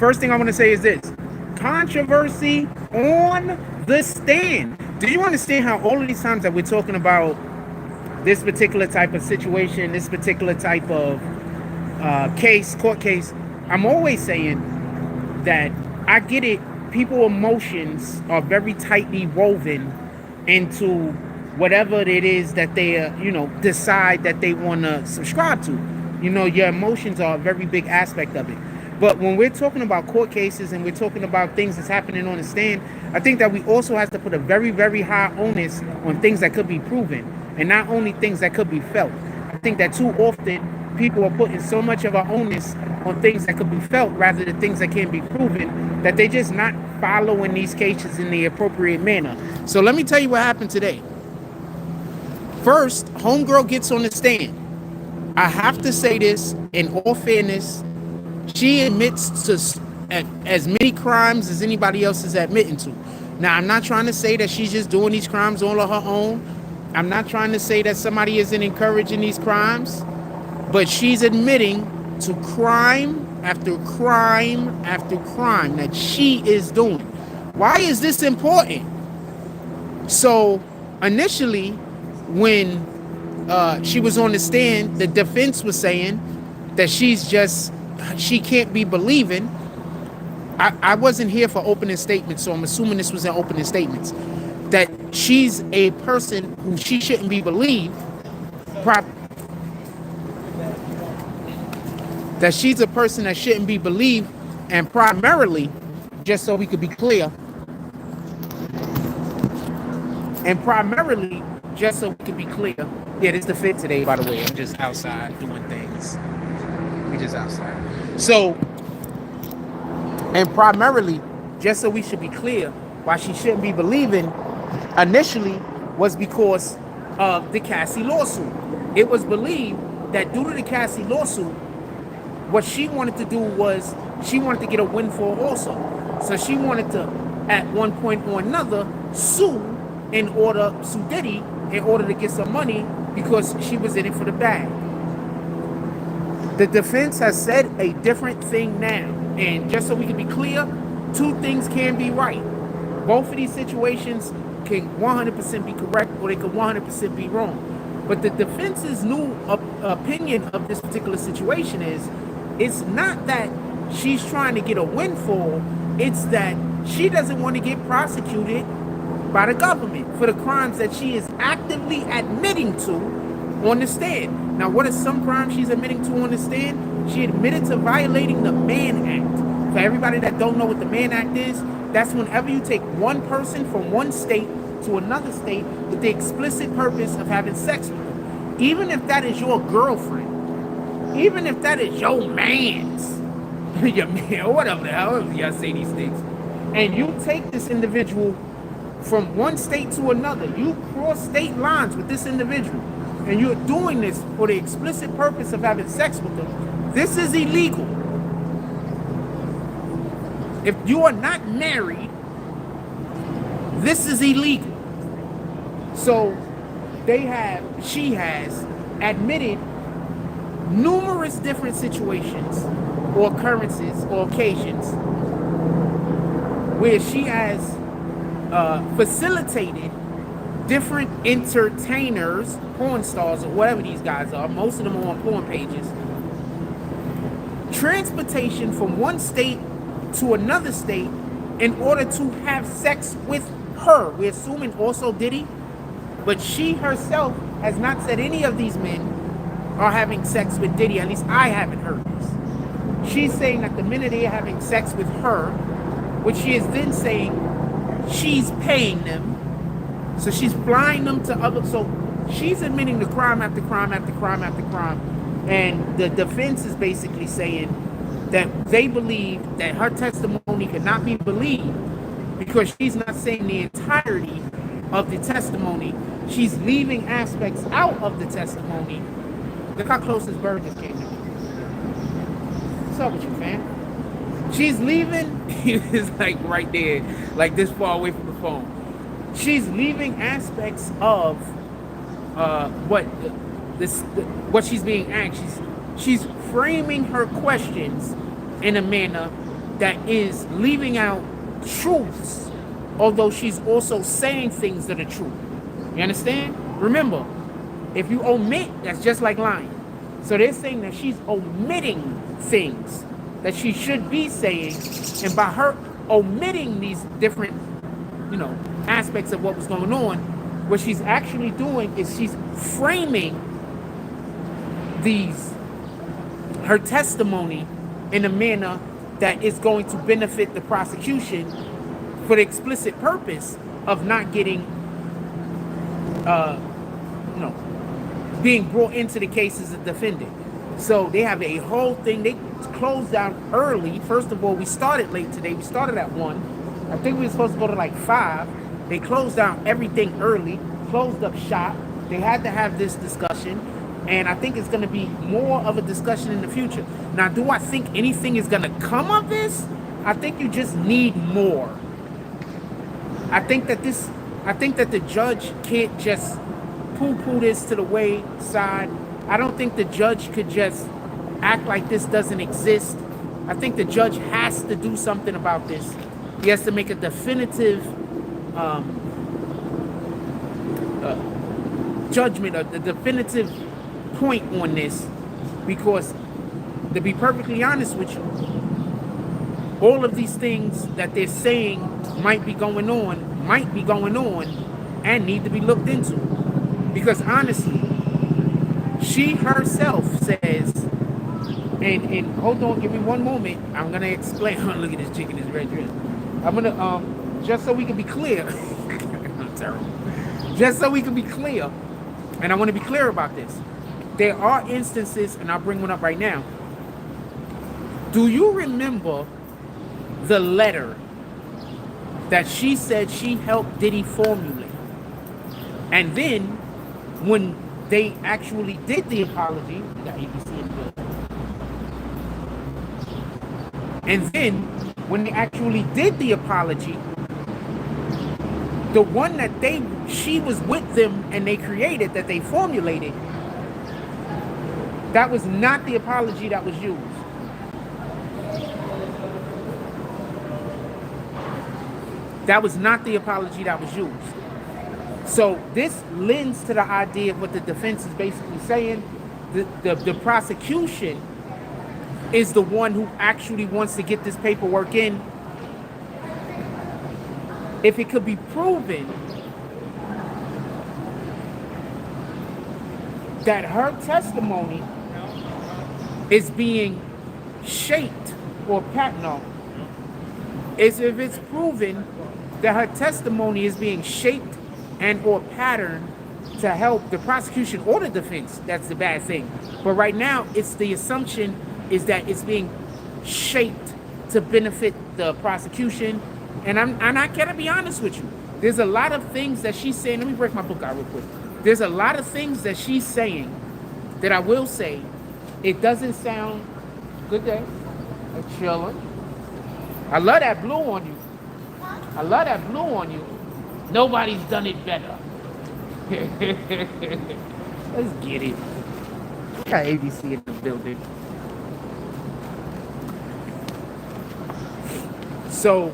first thing I want to say is this. Controversy on the stand. Do you understand how all of these times that we're talking about this particular type of situation, this particular type of case, court case, I'm always saying that I get it. People's emotions are very tightly woven into whatever it is that they, decide that they want to subscribe to. Your emotions are a very big aspect of it. But when we're talking about court cases and we're talking about things that's happening on the stand, I think that we also have to put a very, very high onus on things that could be proven and not only things that could be felt. I think that too often people are putting so much of our onus on things that could be felt rather than things that can be proven, that they're just not following these cases in the appropriate manner. So let me tell you what happened today. First, homegirl gets on the stand. I have to say this in all fairness. She admits to as many crimes as anybody else is admitting to. Now, I'm not trying to say that she's just doing these crimes all on her own. I'm not trying to say that somebody isn't encouraging these crimes, but she's admitting to crime after crime after crime that she is doing. Why is this important? So initially, when she was on the stand, the defense was saying that she can't be believing. I wasn't here for opening statements, so I'm assuming this was an opening statements. That she's a person who she shouldn't be believed. That she's a person that shouldn't be believed, and primarily, just so we could be clear, yeah, this is the fit today, by the way. I'm just outside doing things. We just outside. So, and primarily, just so we should be clear, why she shouldn't be believing initially was because of the Cassie lawsuit. It was believed that due to the Cassie lawsuit, what she wanted to do was she wanted to get a windfall also. So she wanted to, at one point or another, sue Diddy in order to get some money because she was in it for the bag. The defense has said a different thing now. And just so we can be clear, two things can be right. Both of these situations can 100% be correct or they can 100% be wrong. But the defense's new opinion of this particular situation is, it's not that she's trying to get a windfall, it's that she doesn't want to get prosecuted by the government for the crimes that she is actively admitting to on the stand. Now, what are some crimes she's admitting to on the stand? She admitted to violating the Mann Act. For everybody that don't know what the Mann Act is, that's whenever you take one person from one state to another state with the explicit purpose of having sex with them. Even if that is your girlfriend, even if that is your man's, your man, or whatever the hell y'all say these things, and you take this individual from one state to another, you cross state lines with this individual, and you're doing this for the explicit purpose of having sex with them, this is illegal. If you are not married, this is illegal. So she has admitted numerous different situations or occurrences or occasions where she has facilitated different entertainers, porn stars, or whatever these guys are, most of them are on porn pages, transportation from one state to another state in order to have sex with her. We're assuming also Diddy, but she herself has not said any of these men are having sex with Diddy. At least I haven't heard this. She's saying that the minute they are having sex with her, which she is then saying she's paying them, so she's flying them to other, so she's admitting to crime after crime after crime after crime, and the defense is basically saying that they believe that her testimony cannot be believed because she's not saying the entirety of the testimony. She's leaving aspects out of the testimony. Look how close this bird just came to me. What's up with you, fam? She's leaving, it's like right there, like this far away from the phone. She's leaving aspects of what she's being asked. She's framing her questions in a manner that is leaving out truths, although she's also saying things that are true. You understand? Remember, if you omit, that's just like lying. So they're saying that she's omitting things that she should be saying, and by her omitting these different, aspects of what was going on, what she's actually doing is she's framing her testimony in a manner that is going to benefit the prosecution for the explicit purpose of not getting, being brought into the case as a defendant. So they have a whole thing. They closed down early. First of all, we started late today. We started at 1. I think we were supposed to go to like 5. They closed down everything early, closed up shop. They had to have this discussion. And I think it's going to be more of a discussion in the future. Now, do I think anything is going to come of this? I think you just need more. I think that the judge can't just poo-poo this to the wayside. I don't think the judge could just act like this doesn't exist. I think the judge has to do something about this. He has to make a definitive judgment, a definitive point on this, because to be perfectly honest with you, all of these things that they're saying might be going on and need to be looked into. Because honestly, she herself says, and hold on, give me one moment, I'm gonna explain. Look at this chicken, this red dress. I'm gonna just so we can be clear. I'm terrible. Just so we can be clear, and I want to be clear about this. There are instances, and I'll bring one up right now. Do you remember the letter that she said she helped Diddy formulate? And then, when they actually did the apology, we got ABC in the building. And then, when they actually did the apology, the one that she was with them and they created, that they formulated, that was not the apology that was used. That was not the apology that was used. So this lends to the idea of what the defense is basically saying. The prosecution is the one who actually wants to get this paperwork in. If it could be proven that her testimony is being shaped or patterned, is if it's proven that her testimony is being shaped and or patterned to help the prosecution or the defense, that's the bad thing. But right now, it's the assumption is that it's being shaped to benefit the prosecution. And I gotta be honest with you. There's a lot of things that she's saying. Let me break my book out real quick. There's a lot of things that she's saying that I will say, it doesn't sound, good day, I'm chilling. I love that blue on you. I love that blue on you. Nobody's done it better. Let's get it. We got ABC in the building. So,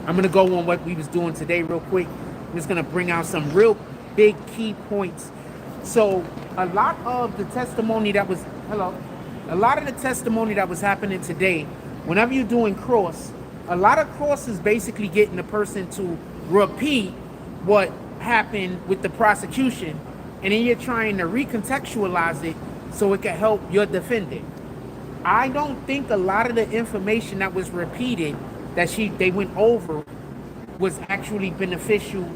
I'm going to go on what we was doing today real quick. I'm just going to bring out some real big key points. So, a lot of the testimony that was, happening today, whenever you're doing cross, a lot of cross is basically getting the person to repeat what happened with the prosecution, and then you're trying to recontextualize it so it can help your defendant. I don't think a lot of the information that was repeated that they went over was actually beneficial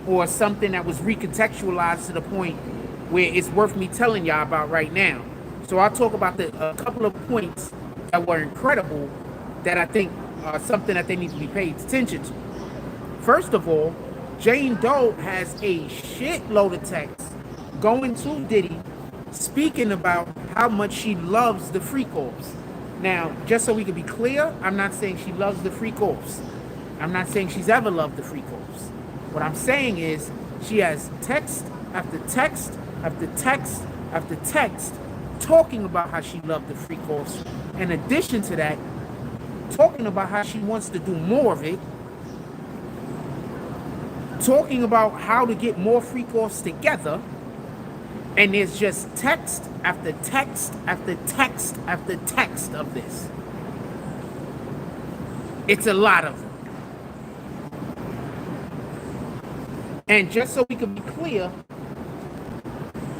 or something that was recontextualized to the point where it's worth me telling y'all about right now. So I'll talk about a couple of points that were incredible that I think are something that they need to be paid attention to. First of all, Jane Doe has a shitload of texts going to Diddy speaking about how much she loves the free corps. Now, just so we can be clear, I'm not saying she loves the free corps. I'm not saying she's ever loved the free corps. What I'm saying is she has text after text after text after text talking about how she loved the free corps. In addition to that, talking about how she wants to do more of it, talking about how to get more freak-offs together, and there's just text after text after text after text of this. It's a lot of them. And just so we can be clear,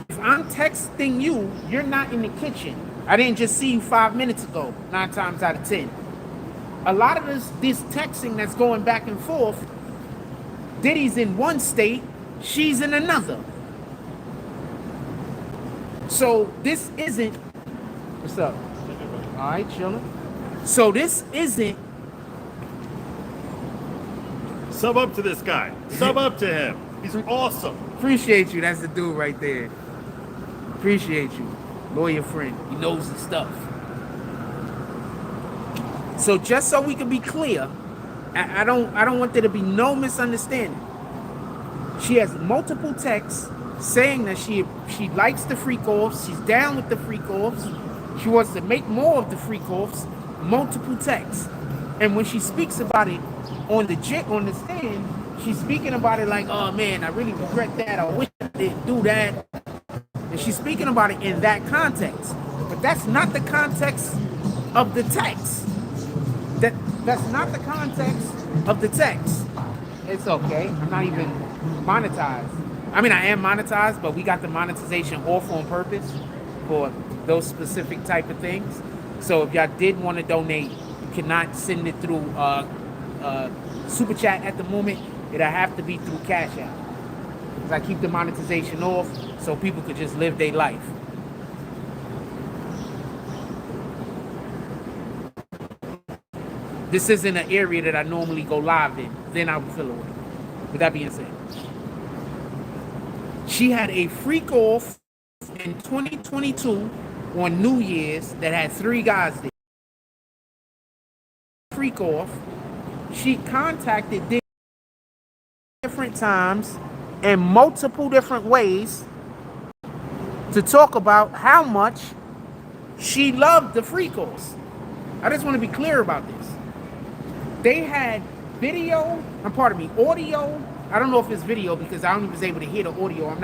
if I'm texting you, you're not in the kitchen. I didn't just see you 5 minutes ago, 9 times out of 10. A lot of this texting that's going back and forth, Diddy's in one state, she's in another. So this isn't, what's up? All right, chilling. So this isn't. Sub up to this guy. Sub up to him. He's awesome. Appreciate you. That's the dude right there. Appreciate you. Lawyer friend. He knows the stuff. So just so we can be clear, I don't want there to be no misunderstanding. She has multiple texts saying that she likes the freak-offs, she's down with the freak-offs, she wants to make more of the freak-offs, multiple texts. And when she speaks about it on the stand, she's speaking about it like, oh man, I really regret that, I wish I didn't do that. And she's speaking about it in that context. But that's not the context of the text. That's not the context of the text. It's okay. I'm not even monetized. I mean, I am monetized, but we got the monetization off on purpose for those specific type of things. So if y'all did want to donate, you cannot send it through Super Chat at the moment. It'll have to be through Cash App. Because I keep the monetization off so people could just live their life. This isn't an area that I normally go live in. Then I would feel away. With that being said, she had a freak off in 2022 on New Year's that had 3 guys there. Freak off. She contacted Diddy different times in multiple different ways to talk about how much she loved the freak offs. I just want to be clear about this. They had video, audio. I don't know if it's video because I only was able to hear the audio. I'm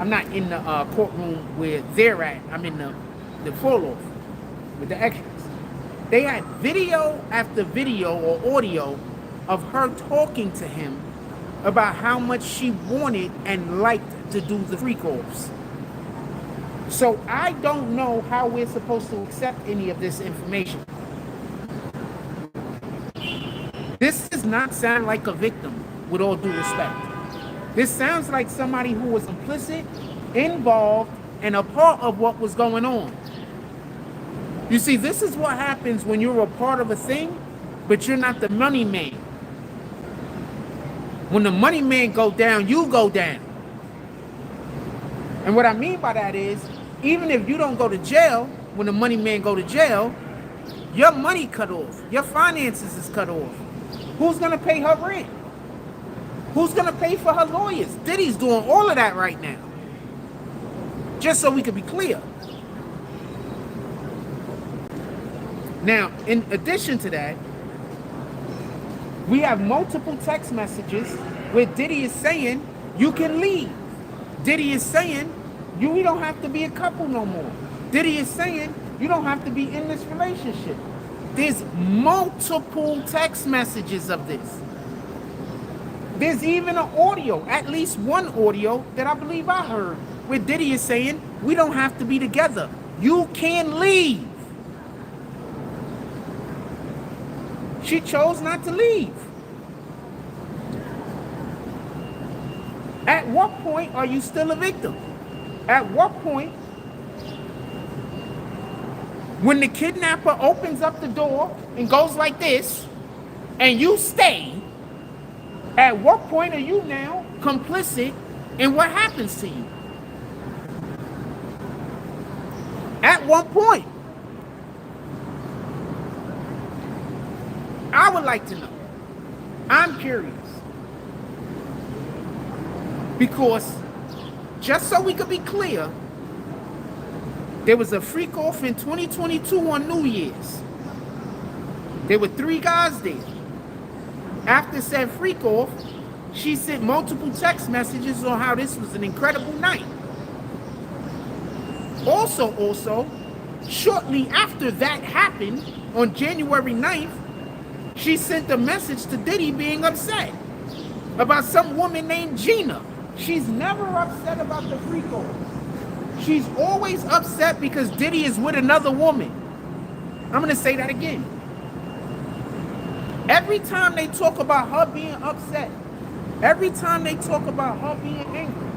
not in the courtroom where they're at. I'm in the fall-off with the extras. They had video after video or audio of her talking to him about how much she wanted and liked to do the freak-offs. So I don't know how we're supposed to accept any of this information. This does not sound like a victim, with all due respect. This sounds like somebody who was implicit, involved, and a part of what was going on. You see, this is what happens when you're a part of a thing, but you're not the money man. When the money man go down, you go down. And what I mean by that is, even if you don't go to jail, when the money man go to jail, your money cut off. Your finances is cut off. Who's going to pay her rent? Who's going to pay for her lawyers? Diddy's doing all of that right now. Just so we can be clear. Now, in addition to that, we have multiple text messages where Diddy is saying, you can leave. Diddy is saying, we don't have to be a couple no more. Diddy is saying, you don't have to be in this relationship. There's multiple text messages of this. There's even an audio, at least one audio that I believe I heard, where Diddy is saying, we don't have to be together. You can leave. She chose not to leave. At what point are you still a victim? At what point, when the kidnapper opens up the door and goes like this, and you stay, at what point are you now complicit in what happens to you? At what point? I would like to know. I'm curious. Because, just so we could be clear, there was a freak off in 2022 on New Year's. There were 3 guys there. After said freak off, she sent multiple text messages on how this was an incredible night. Also, shortly after that happened, on January 9th, she sent a message to Diddy being upset about some woman named Gina. She's never upset about the freak off. She's always upset because Diddy is with another woman. I'm going to say that again. Every time they talk about her being upset, every time they talk about her being angry,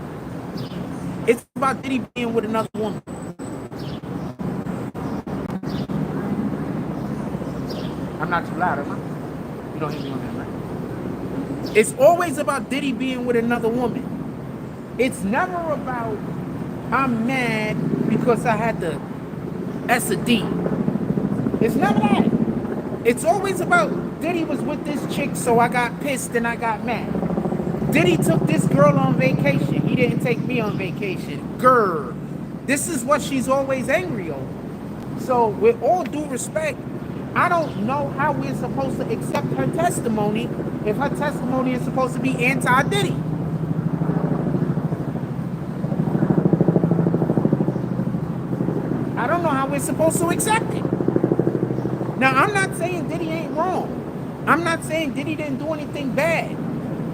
it's about Diddy being with another woman. I'm not too loud, am I? You don't hear me on that, right? It's always about Diddy being with another woman. It's never about I'm mad because I had the S a D. It's never that. It's always about Diddy was with this chick, so I got pissed and I got mad. Diddy took this girl on vacation. He didn't take me on vacation. Grr. This is what she's always angry over. So with all due respect, I don't know how we're supposed to accept her testimony if her testimony is supposed to be anti-Diddy. I don't know how we're supposed to accept it. Now, I'm not saying Diddy ain't wrong. I'm not saying Diddy didn't do anything bad.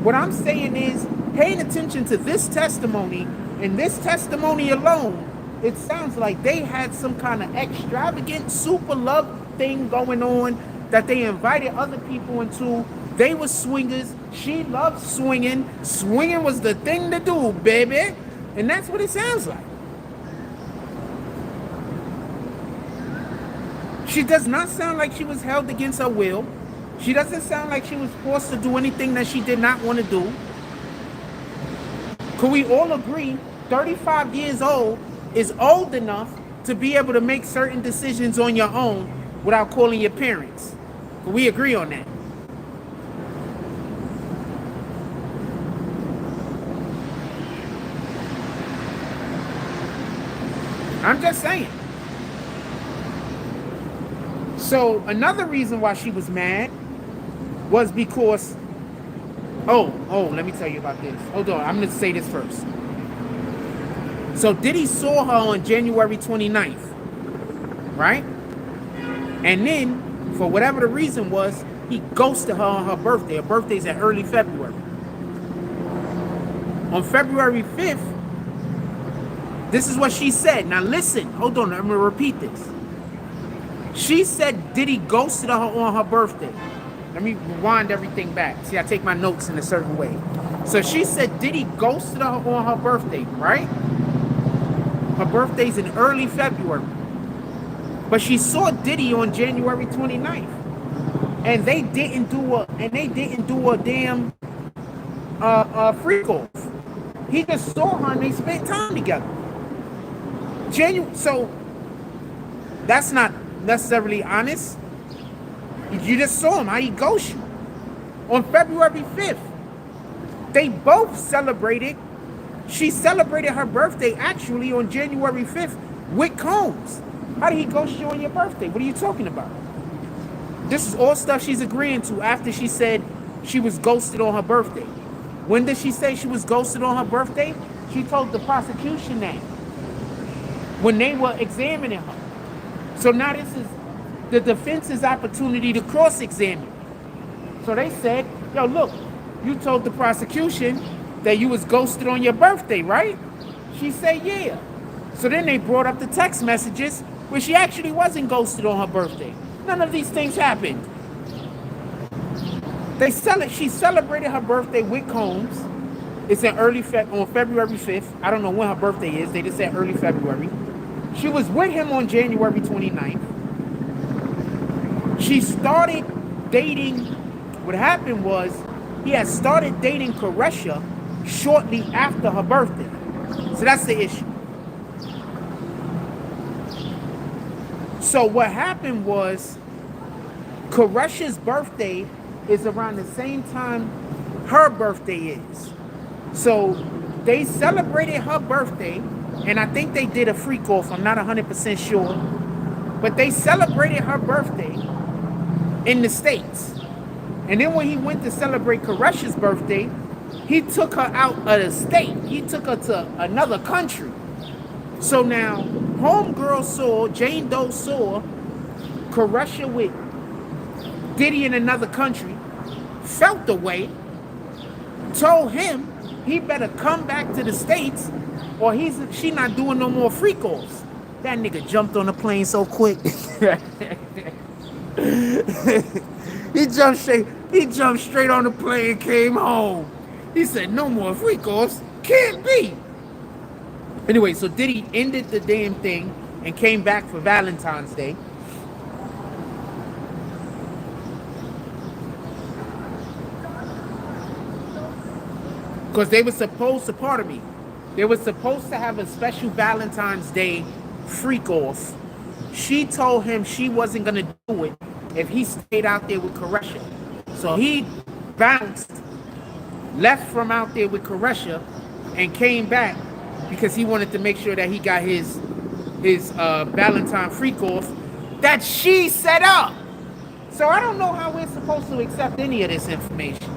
What I'm saying is, paying attention to this testimony, and this testimony alone, it sounds like they had some kind of extravagant super love thing going on that they invited other people into. They were swingers. She loved swinging. Swinging was the thing to do, baby. And that's what it sounds like. She does not sound like she was held against her will. She doesn't sound like she was forced to do anything that she did not want to do. Could we all agree 35 years old is old enough to be able to make certain decisions on your own without calling your parents? Could we agree on that? I'm just saying. So another reason why she was mad was because, let me tell you about this. Hold on, I'm going to say this first. So Diddy saw her on January 29th, right? And then, for whatever the reason was, he ghosted her on her birthday. Her birthday's in early February. On February 5th, this is what she said. Now listen, hold on, I'm going to repeat this. She said Diddy ghosted her on her birthday. Let me rewind everything back. See, I take my notes in a certain way. So she said Diddy ghosted her on her birthday, right? Her birthday's in early February. But she saw Diddy on January 29th. And they didn't do a damn freak off. He just saw her and they spent time together. So that's not necessarily honest. You just saw him, how he ghost you. On February 5th, they both celebrated. She celebrated her birthday actually on January 5th with Combs. How did he ghost you on your birthday? What are you talking about? This is all stuff she's agreeing to after she said she was ghosted on her birthday. When did she say she was ghosted on her birthday? She told the prosecution that when they were examining her. So now this is the defense's opportunity to cross-examine. So they said, yo, look, you told the prosecution that you was ghosted on your birthday, right? She said, yeah. So then they brought up the text messages where she actually wasn't ghosted on her birthday. None of these things happened. She celebrated her birthday with Combs. It's in on February 5th. I don't know when her birthday is. They just said early February. She was with him on January 29th. She started dating. What happened was he had started dating Caresha shortly after her birthday. So that's the issue. So what happened was Caresha's birthday is around the same time her birthday is. So they celebrated her birthday, and I think they did a freak off. I'm not 100% sure. But they celebrated her birthday. in the States. And then when he went to celebrate Koresha's birthday, he took her out of the state. He took her to another country. So now, homegirl saw, Jane Doe saw Koresha with Diddy in another country, felt the way, told him he better come back to the States or she not doing no more freak offs. That nigga jumped on the plane so quick. He jumped straight on the plane, came home. He said, no more freak offs. Can't be. Anyway, so Diddy ended the damn thing and came back for Valentine's Day. Because they were supposed to, pardon me, they were supposed to have a special Valentine's Day freak off. She told him she wasn't going to do it if he stayed out there with Koresha. So he bounced, left from out there with Koresha, and came back because he wanted to make sure that he got his Valentine freak off that she set up. So I don't know how we're supposed to accept any of this information.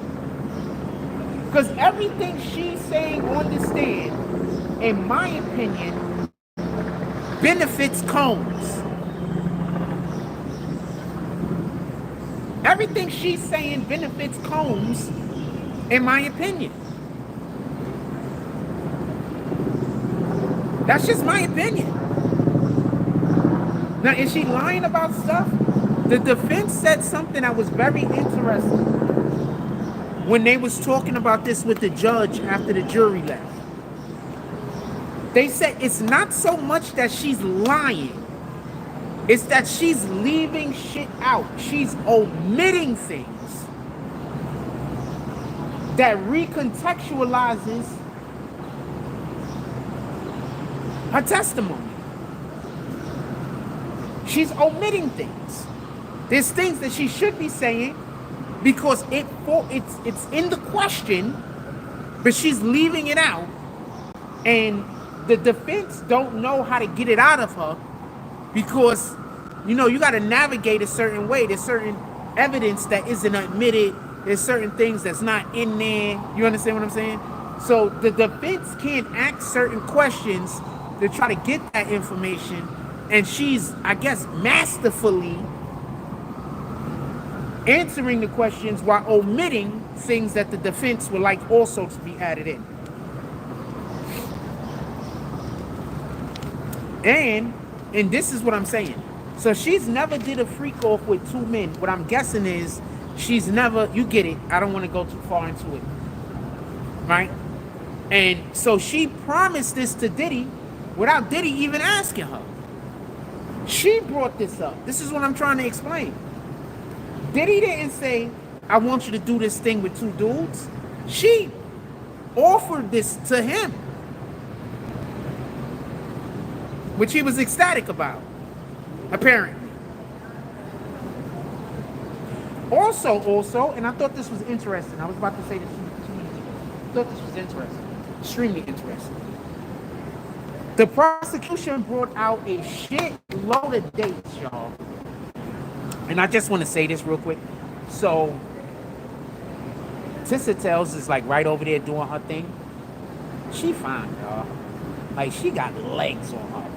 Because everything she's saying on the stand, in my opinion, benefits Combs. Everything she's saying benefits Combs, in my opinion. That's just my opinion. Now, is she lying about stuff? The defense said something that was very interesting when they was talking about this with the judge after the jury left. They said it's not so much that she's lying. It's that she's leaving shit out. She's omitting things that recontextualizes her testimony. She's omitting things. There's things that she should be saying because it's in the question, but she's leaving it out, and the defense don't know how to get it out of her because, you know, you got to navigate a certain way. There's certain evidence that isn't admitted. There's certain things that's not in there. You understand what I'm saying? So the defense can't ask certain questions to try to get that information, and she's, I guess, masterfully answering the questions while omitting things that the defense would like also to be added in. And this is what I'm saying. So she's never did a freak off with two men. What I'm guessing is she's never, you get it, I don't want to go too far into it, right? And so she promised this to Diddy without Diddy even asking her. She brought this up. This is what I'm trying to explain. Diddy didn't say, I want you to do this thing with two dudes. She offered this to him, which he was ecstatic about, apparently. Also, and I thought this was interesting. I was about to say this to you. I thought this was interesting. Extremely interesting. The prosecution brought out a shit load of dates, y'all. And I just want to say this real quick. So, Tissa Tells is like right over there doing her thing. She fine, y'all. Like, she got legs on her.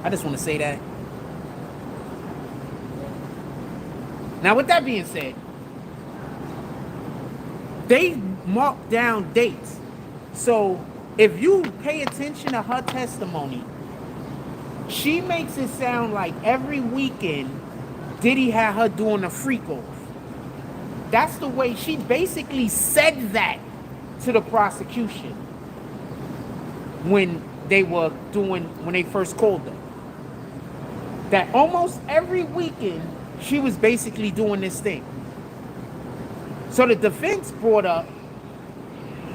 I just want to say that. Now, with that being said, they marked down dates. So, if you pay attention to her testimony, she makes it sound like every weekend Diddy had her doing a freak off. That's the way she basically said that to the prosecution when they first called her. That almost every weekend she was basically doing this thing. So the defense brought up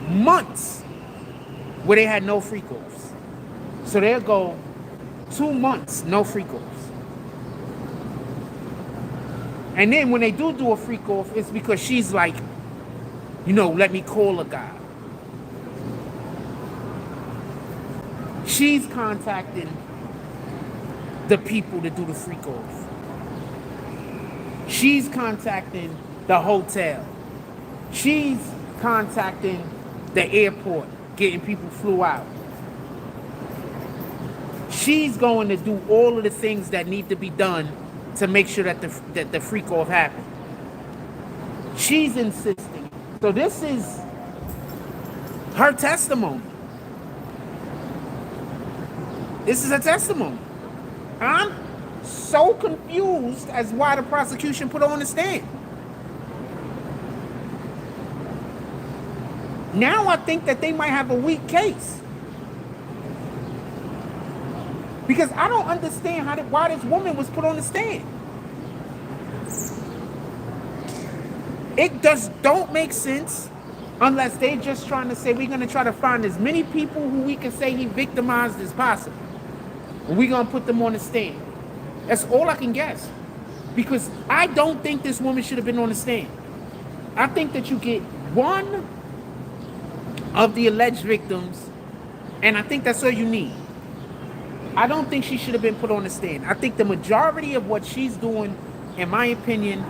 months where they had no freak offs. So they'll go 2 months, no freak offs. And then when they do a freak off, it's because she's like, you know, let me call a guy. She's contacting the people to do the freak off. She's contacting the hotel. She's contacting the airport, getting people flew out. She's going to do all of the things that need to be done to make sure that the freak off happens. She's insisting. So this is her testimony. This is her testimony. I'm so confused as why the prosecution put her on the stand. Now I think that they might have a weak case. Because I don't understand why this woman was put on the stand. It just don't make sense unless they just trying to say we're going to try to find as many people who we can say he victimized as possible. And we're going to put them on the stand. That's all I can guess. Because I don't think this woman should have been on the stand. I think that you get one of the alleged victims, and I think that's all you need. I don't think she should have been put on the stand. I think the majority of what she's doing, in my opinion,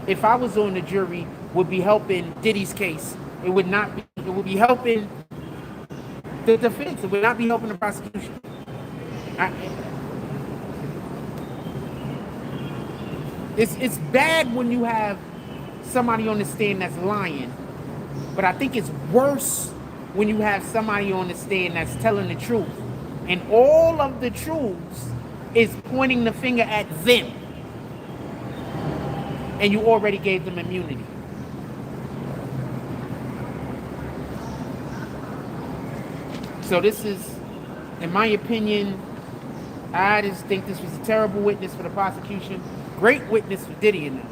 if I was on the jury, would be helping Diddy's case. It would not be, it would be helping the defense. It would not be helping the prosecution. It's bad when you have somebody on the stand that's lying, but I think it's worse when you have somebody on the stand that's telling the truth. And all of the truths is pointing the finger at them. And you already gave them immunity. So this is, in my opinion, I just think this was a terrible witness for the prosecution. Great witness for Diddy and them.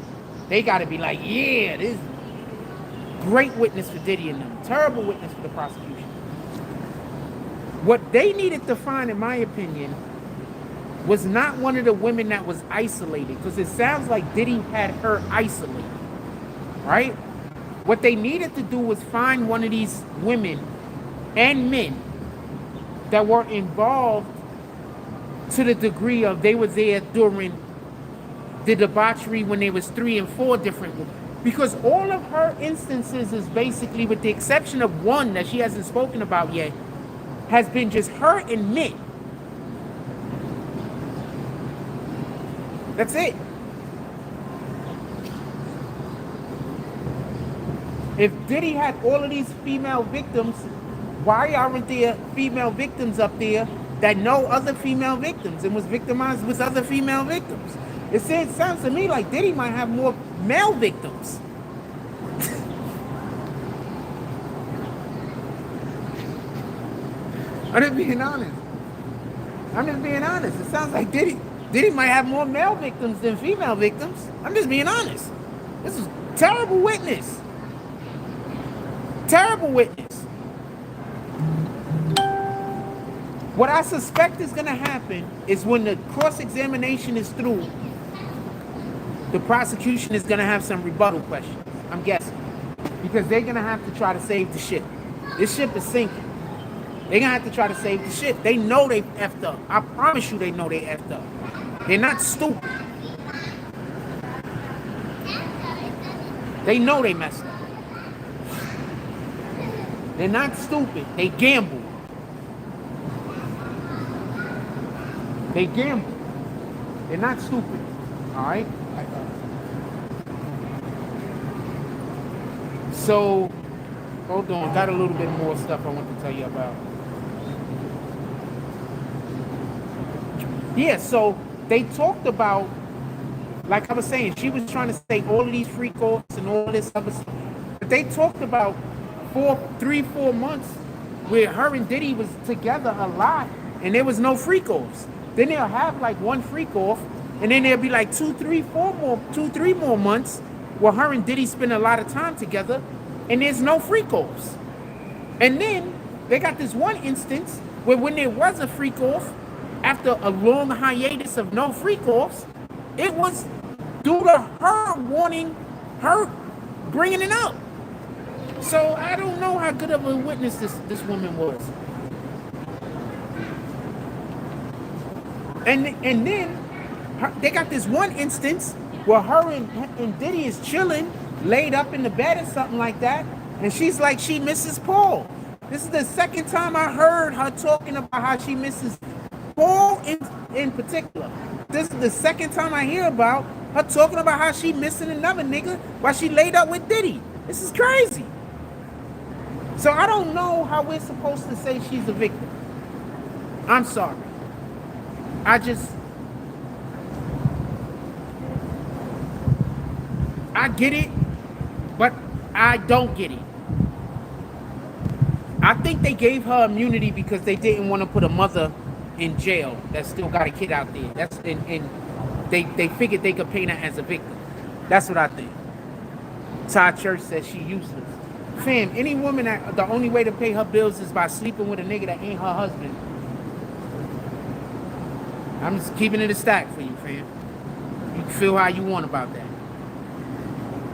They got to be like, yeah, this is great witness for Diddy and them. Terrible witness for the prosecution. What they needed to find, in my opinion, was not one of the women that was isolated, because it sounds like Diddy had her isolated, right? What they needed to do was find one of these women and men that were involved to the degree of they were there during the debauchery when there was 3 and 4 different women. Because all of her instances is basically, with the exception of one that she hasn't spoken about yet, has been just her and men. That's it. If Diddy had all of these female victims, why aren't there female victims up there that know other female victims and was victimized with other female victims? It sounds to me like Diddy might have more male victims. I'm just being honest. It sounds like Diddy might have more male victims than female victims. I'm just being honest. This is terrible witness. Terrible witness. What I suspect is going to happen is when the cross-examination is through, the prosecution is going to have some rebuttal questions. I'm guessing. Because they're going to have to try to save the ship. This ship is sinking. They're going to have to try to save the ship. They know they effed up. I promise you they know they effed up. They're not stupid. They know they messed up. They're not stupid. They gamble. They gamble. They're not stupid. All right? So, hold on. Got a little bit more stuff I want to tell you about. Yeah, so they talked about, like I was saying, she was trying to say all of these freak offs and all this other stuff. But they talked about 3-4 months where her and Diddy was together a lot and there was no freak offs. Then they'll have like one freak off, and then there'll be like 2-3 more months where her and Diddy spend a lot of time together and there's no freak offs. And then they got this one instance where when there was a freak off, after a long hiatus of no freak offs, it was due to her wanting her bringing it up. So I don't know how good of a witness this woman was. And then they got this one instance Well, her and Diddy is chilling, laid up in the bed or something like that, and she's like she misses Paul. This is the second time I heard her talking about how she misses Paul in particular. This is the second time I hear about her talking about how she missing another nigga while she laid up with Diddy. This is crazy. So I don't know how we're supposed to say she's a victim. I'm sorry. I get it, but I don't get it. I think they gave her immunity because they didn't want to put a mother in jail that still got a kid out there. That's and they figured they could paint her as a victim. That's what I think. Todd Church says she useless. Fam, any woman that the only way to pay her bills is by sleeping with a nigga that ain't her husband. I'm just keeping it a stack for you, fam. You can feel how you want about that.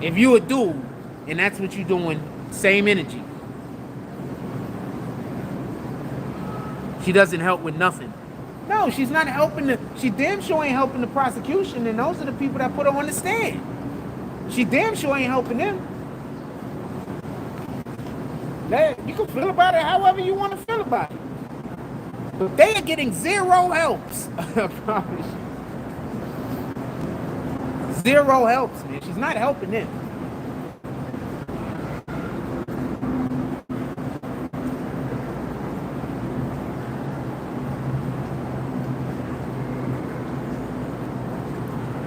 If you a dude and that's what you're doing, same energy. She doesn't help with nothing. No, she's not helping she damn sure ain't helping the prosecution, and those are the people that put her on the stand. She damn sure ain't helping them. You can feel about it however you want to feel about it. But they are getting zero helps. I promise you. Zero helps, man. She's not helping them.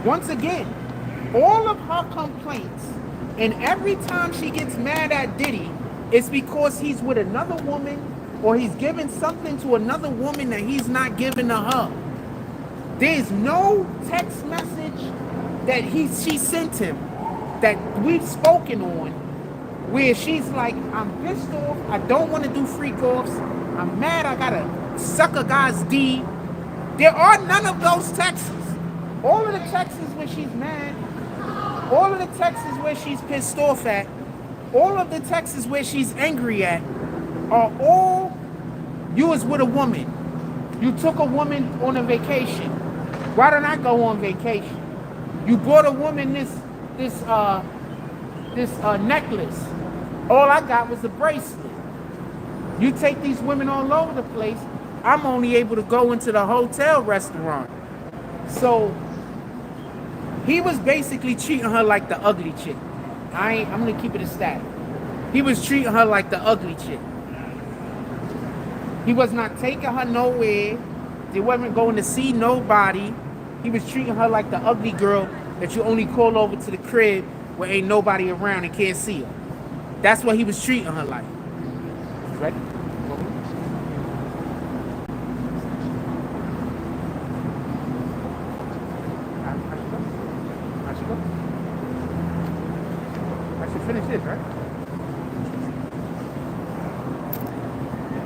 Once again, all of her complaints, and every time she gets mad at Diddy, it's because he's with another woman or he's giving something to another woman that he's not giving to her. There's no text message that she sent him that we've spoken on where she's like, I'm pissed off, I don't want to do freak offs, I'm mad, I gotta suck a guy's D. There are none of those texts. All of the texts where she's mad, all of the texts where she's pissed off at, all of the texts where she's angry at are all, you was with a woman. You took a woman on a vacation. Why don't I go on vacation? You bought a woman this necklace. All I got was a bracelet. You take these women all over the place. I'm only able to go into the hotel restaurant. So he was basically treating her like the ugly chick. I'm gonna keep it a stat. He was treating her like the ugly chick. He was not taking her nowhere. They wasn't going to see nobody. He was treating her like the ugly girl that you only call over to the crib where ain't nobody around and can't see her. That's what he was treating her like. Ready? Finish this, right?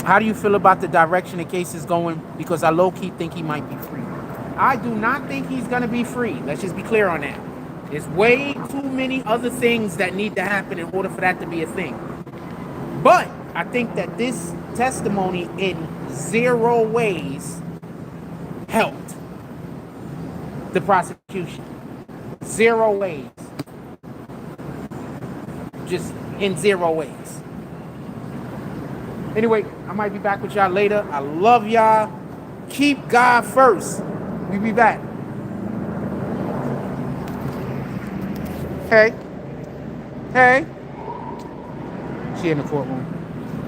How do you feel about the direction the case is going? Because I low-key think he might be free. I do not think he's going to be free. Let's just be clear on that. There's way too many other things that need to happen in order for that to be a thing. But I think that this testimony in zero ways helped the prosecution. Zero ways. Just in zero ways. Anyway, I might be back with y'all later. I love y'all. Keep God first. We be back. Hey. Hey. She in the courtroom.